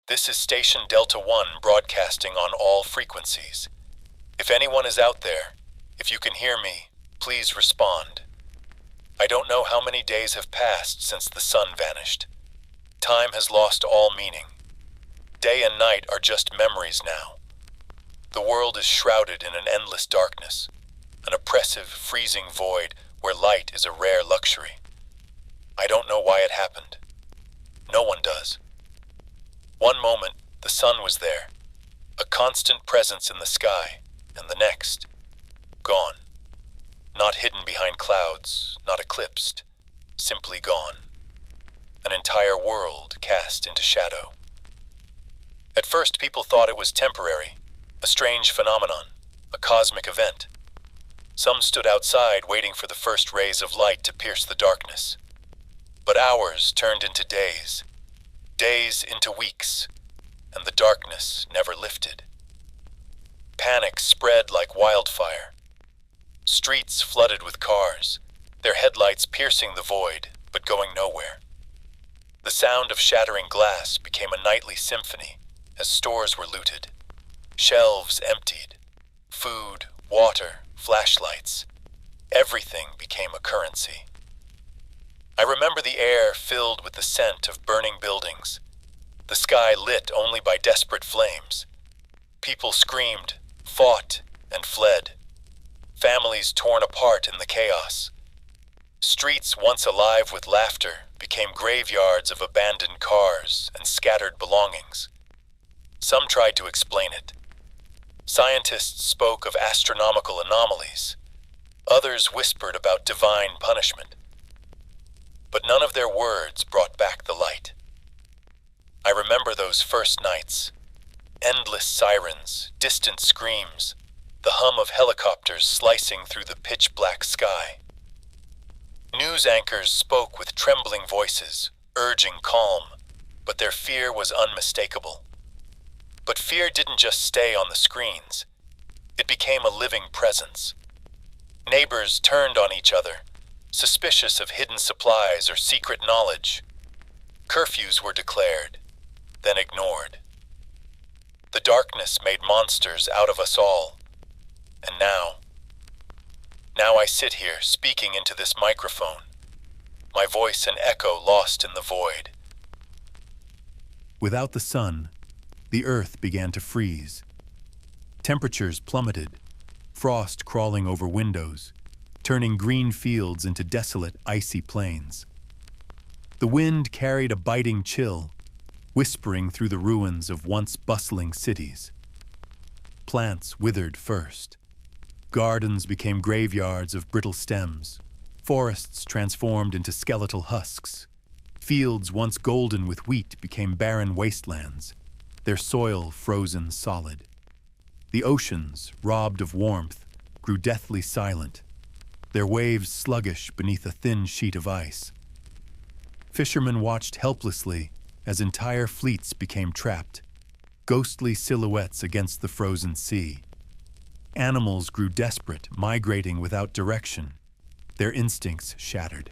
This is Station Delta One broadcasting on all frequencies. If anyone is out there, if you can hear me, please respond. I don't know how many days have passed since the sun vanished. Time has lost all meaning. Day and night are just memories now. The world is shrouded in an endless darkness, an oppressive, freezing void where light is a rare luxury. I don't know why it happened. No one does. One moment, the sun was there, a constant presence in the sky, and the next, gone. Not hidden behind clouds, not eclipsed, simply gone. An entire world cast into shadow. At first, people thought it was temporary, a strange phenomenon, a cosmic event. Some stood outside waiting for the first rays of light to pierce the darkness. But hours turned into days, days into weeks, and the darkness never lifted. Panic spread like wildfire. Streets flooded with cars, their headlights piercing the void, but going nowhere. The sound of shattering glass became a nightly symphony as stores were looted, shelves emptied, food, water, flashlights. Everything became a currency. I remember the air filled with the scent of burning buildings, the sky lit only by desperate flames. People screamed, fought, and fled. Families torn apart in the chaos. Streets once alive with laughter became graveyards of abandoned cars and scattered belongings. Some tried to explain it. Scientists spoke of astronomical anomalies. Others whispered about divine punishment. But none of their words brought back the light. I remember those first nights. Endless sirens, distant screams, the hum of helicopters slicing through the pitch-black sky. News anchors spoke with trembling voices, urging calm, but their fear was unmistakable. But fear didn't just stay on the screens. It became a living presence. Neighbors turned on each other, suspicious of hidden supplies or secret knowledge. Curfews were declared, then ignored. The darkness made monsters out of us all. And now I sit here speaking into this microphone, my voice an echo lost in the void. Without the sun, the earth began to freeze. Temperatures plummeted, frost crawling over windows, turning green fields into desolate, icy plains. The wind carried a biting chill, whispering through the ruins of once bustling cities. Plants withered first. Gardens became graveyards of brittle stems. Forests transformed into skeletal husks. Fields once golden with wheat became barren wastelands, their soil frozen solid. The oceans, robbed of warmth, grew deathly silent, their waves sluggish beneath a thin sheet of ice. Fishermen watched helplessly as entire fleets became trapped, ghostly silhouettes against the frozen sea. Animals grew desperate, migrating without direction, their instincts shattered.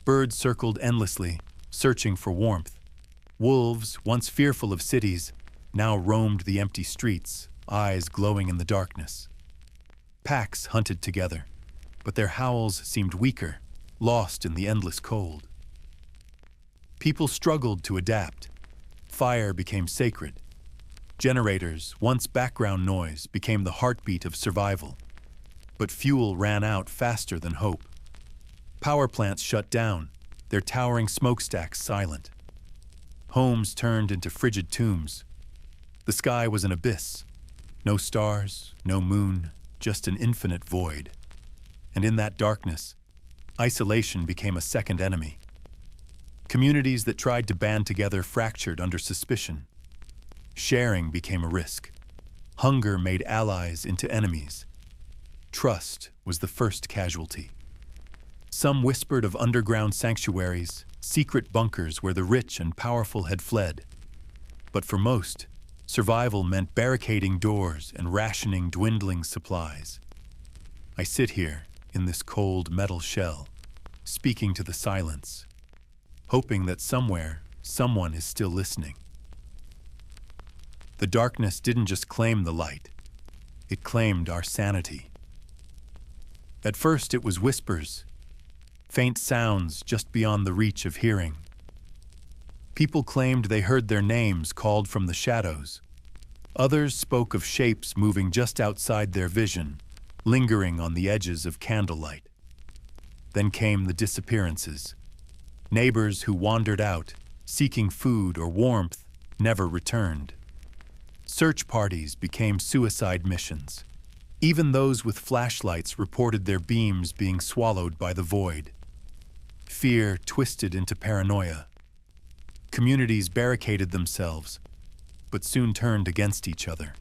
Birds circled endlessly, searching for warmth. Wolves, once fearful of cities, now roamed the empty streets, eyes glowing in the darkness. Packs hunted together, but their howls seemed weaker, lost in the endless cold. People struggled to adapt. Fire became sacred. Generators, once background noise, became the heartbeat of survival. But fuel ran out faster than hope. Power plants shut down, their towering smokestacks silent. Homes turned into frigid tombs. The sky was an abyss. No stars, no moon, just an infinite void. And in that darkness, isolation became a second enemy. Communities that tried to band together fractured under suspicion. Sharing became a risk. Hunger made allies into enemies. Trust was the first casualty. Some whispered of underground sanctuaries, secret bunkers where the rich and powerful had fled. But for most, survival meant barricading doors and rationing dwindling supplies. I sit here in this cold metal shell, speaking to the silence, hoping that somewhere, someone is still listening. The darkness didn't just claim the light, it claimed our sanity. At first it was whispers, faint sounds just beyond the reach of hearing. People claimed they heard their names called from the shadows. Others spoke of shapes moving just outside their vision, lingering on the edges of candlelight. Then came the disappearances. Neighbors who wandered out, seeking food or warmth, never returned. Search parties became suicide missions. Even those with flashlights reported their beams being swallowed by the void. Fear twisted into paranoia. Communities barricaded themselves, but soon turned against each other.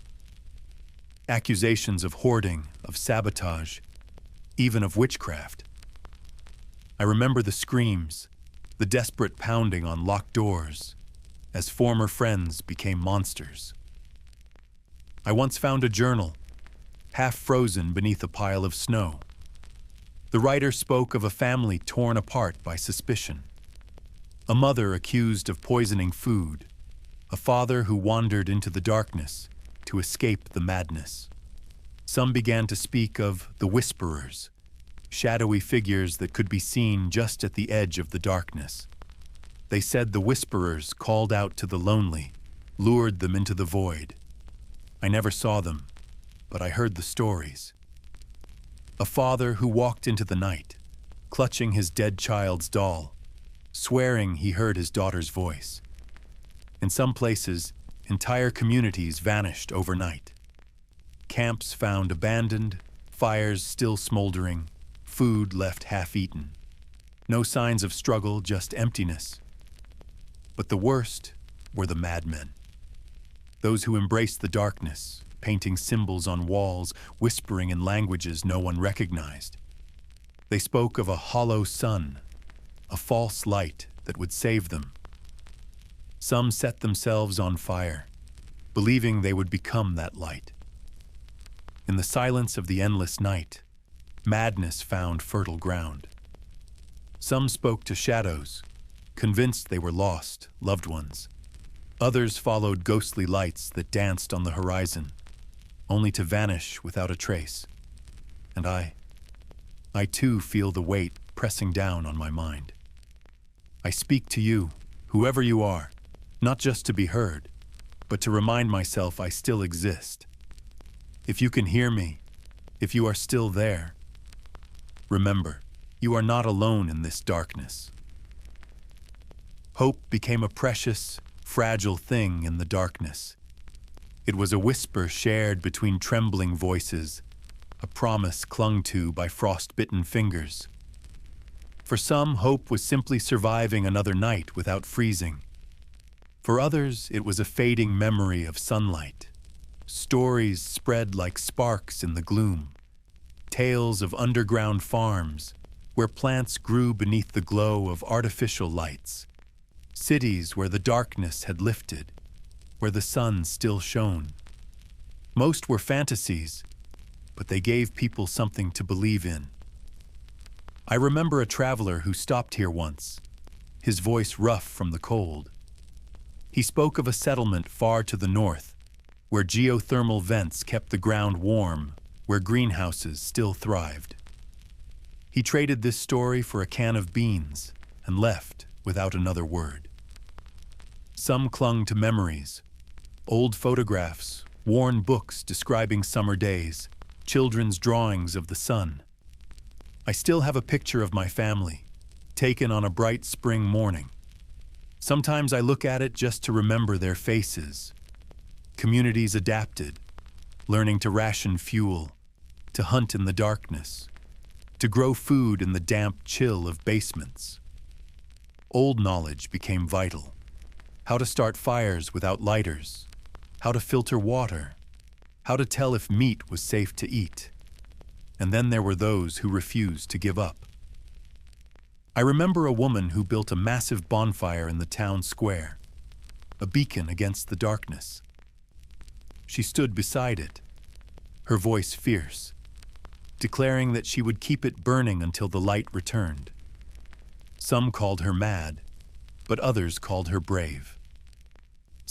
Accusations of hoarding, of sabotage, even of witchcraft. I remember the screams, the desperate pounding on locked doors, as former friends became monsters. I once found a journal, half frozen beneath a pile of snow. The writer spoke of a family torn apart by suspicion, a mother accused of poisoning food, a father who wandered into the darkness to escape the madness. Some began to speak of the whisperers, shadowy figures that could be seen just at the edge of the darkness. They said the whisperers called out to the lonely, lured them into the void. I never saw them, but I heard the stories. A father who walked into the night, clutching his dead child's doll, swearing he heard his daughter's voice. In some places, entire communities vanished overnight. Camps found abandoned, fires still smoldering, food left half-eaten. No signs of struggle, just emptiness. But the worst were the madmen. Those who embraced the darkness, painting symbols on walls, whispering in languages no one recognized. They spoke of a hollow sun, a false light that would save them. Some set themselves on fire, believing they would become that light. In the silence of the endless night, madness found fertile ground. Some spoke to shadows, convinced they were lost, loved ones. Others followed ghostly lights that danced on the horizon, only to vanish without a trace. And I too feel the weight pressing down on my mind. I speak to you, whoever you are, not just to be heard, but to remind myself I still exist. If you can hear me, if you are still there, remember, you are not alone in this darkness. Hope became a precious, fragile thing in the darkness. It was a whisper shared between trembling voices, a promise clung to by frost-bitten fingers. For some, hope was simply surviving another night without freezing. For others, it was a fading memory of sunlight. Stories spread like sparks in the gloom. Tales of underground farms, where plants grew beneath the glow of artificial lights. Cities where the darkness had lifted, where the sun still shone. Most were fantasies, but they gave people something to believe in. I remember a traveler who stopped here once, his voice rough from the cold. He spoke of a settlement far to the north, where geothermal vents kept the ground warm, where greenhouses still thrived. He traded this story for a can of beans and left without another word. Some clung to memories, old photographs, worn books describing summer days, children's drawings of the sun. I still have a picture of my family, taken on a bright spring morning. Sometimes I look at it just to remember their faces. Communities adapted, learning to ration fuel, to hunt in the darkness, to grow food in the damp chill of basements. Old knowledge became vital. How to start fires without lighters, how to filter water, how to tell if meat was safe to eat. And then there were those who refused to give up. I remember a woman who built a massive bonfire in the town square, a beacon against the darkness. She stood beside it, her voice fierce, declaring that she would keep it burning until the light returned. Some called her mad, but others called her brave.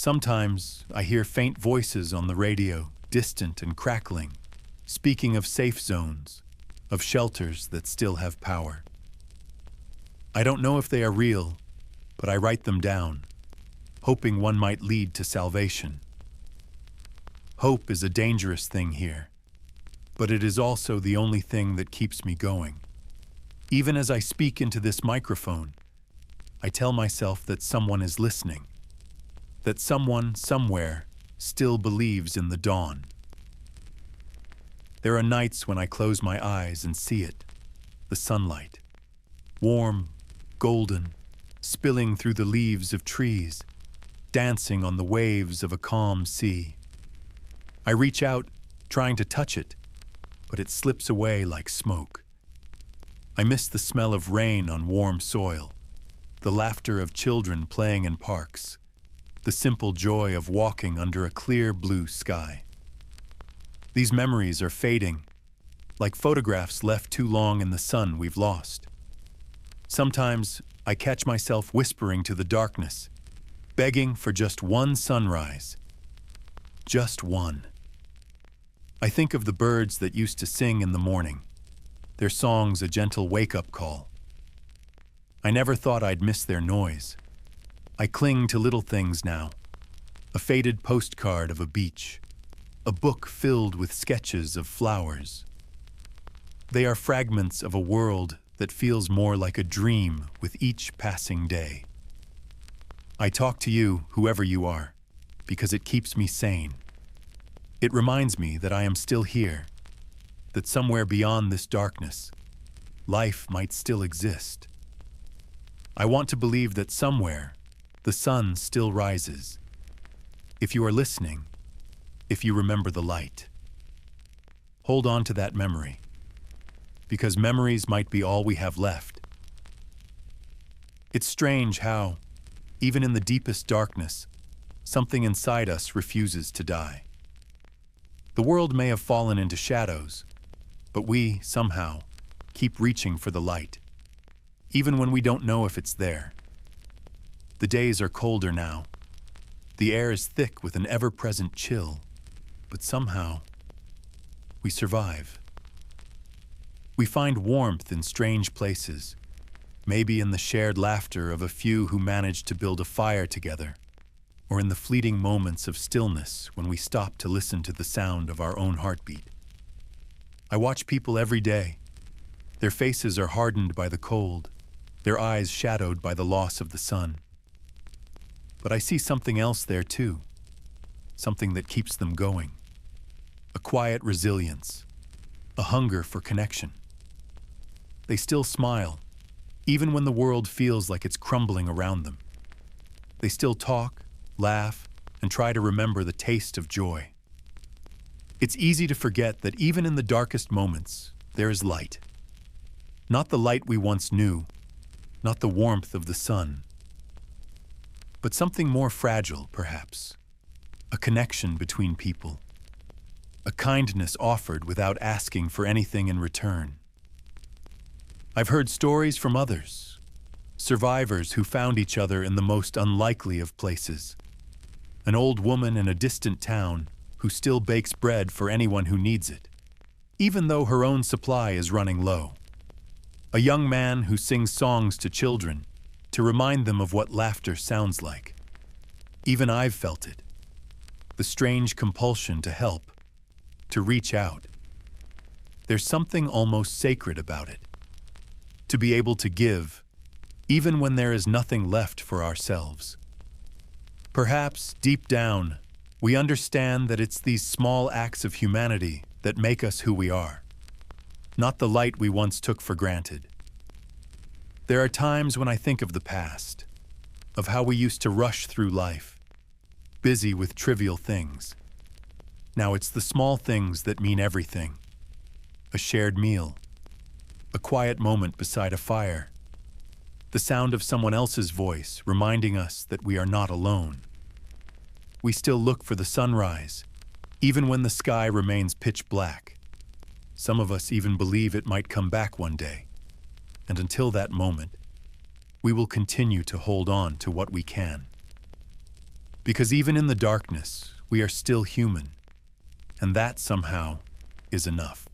Sometimes I hear faint voices on the radio, distant and crackling, speaking of safe zones, of shelters that still have power. I don't know if they are real, but I write them down, hoping one might lead to salvation. Hope is a dangerous thing here, but it is also the only thing that keeps me going. Even as I speak into this microphone, I tell myself that someone is listening, that someone, somewhere, still believes in the dawn. There are nights when I close my eyes and see it, the sunlight, warm, golden, spilling through the leaves of trees, dancing on the waves of a calm sea. I reach out, trying to touch it, but it slips away like smoke. I miss the smell of rain on warm soil, the laughter of children playing in parks, the simple joy of walking under a clear blue sky. These memories are fading, like photographs left too long in the sun we've lost. Sometimes I catch myself whispering to the darkness, begging for just one sunrise. Just one. I think of the birds that used to sing in the morning, their songs a gentle wake-up call. I never thought I'd miss their noise. I cling to little things now, a faded postcard of a beach, a book filled with sketches of flowers. They are fragments of a world that feels more like a dream with each passing day. I talk to you, whoever you are, because it keeps me sane. It reminds me that I am still here, that somewhere beyond this darkness, life might still exist. I want to believe that somewhere, the sun still rises. If you are listening, if you remember the light, hold on to that memory, because memories might be all we have left. It's strange how, even in the deepest darkness, something inside us refuses to die. The world may have fallen into shadows, but we, somehow, keep reaching for the light, even when we don't know if it's there. The days are colder now. The air is thick with an ever-present chill, but somehow, we survive. We find warmth in strange places, maybe in the shared laughter of a few who managed to build a fire together, or in the fleeting moments of stillness when we stop to listen to the sound of our own heartbeat. I watch people every day. Their faces are hardened by the cold, their eyes shadowed by the loss of the sun. But I see something else there too, something that keeps them going. A quiet resilience, a hunger for connection. They still smile, even when the world feels like it's crumbling around them. They still talk, laugh, and try to remember the taste of joy. It's easy to forget that even in the darkest moments, there is light. Not the light we once knew, not the warmth of the sun, but something more fragile, perhaps. A connection between people. A kindness offered without asking for anything in return. I've heard stories from others, survivors who found each other in the most unlikely of places. An old woman in a distant town who still bakes bread for anyone who needs it, even though her own supply is running low. A young man who sings songs to children to remind them of what laughter sounds like. Even I've felt it. The strange compulsion to help, to reach out. There's something almost sacred about it. To be able to give, even when there is nothing left for ourselves. Perhaps, deep down, we understand that it's these small acts of humanity that make us who we are, not the light we once took for granted. There are times when I think of the past, of how we used to rush through life, busy with trivial things. Now it's the small things that mean everything. A shared meal, a quiet moment beside a fire, the sound of someone else's voice reminding us that we are not alone. We still look for the sunrise, even when the sky remains pitch black. Some of us even believe it might come back one day. And until that moment, we will continue to hold on to what we can. Because even in the darkness, we are still human, and that somehow is enough.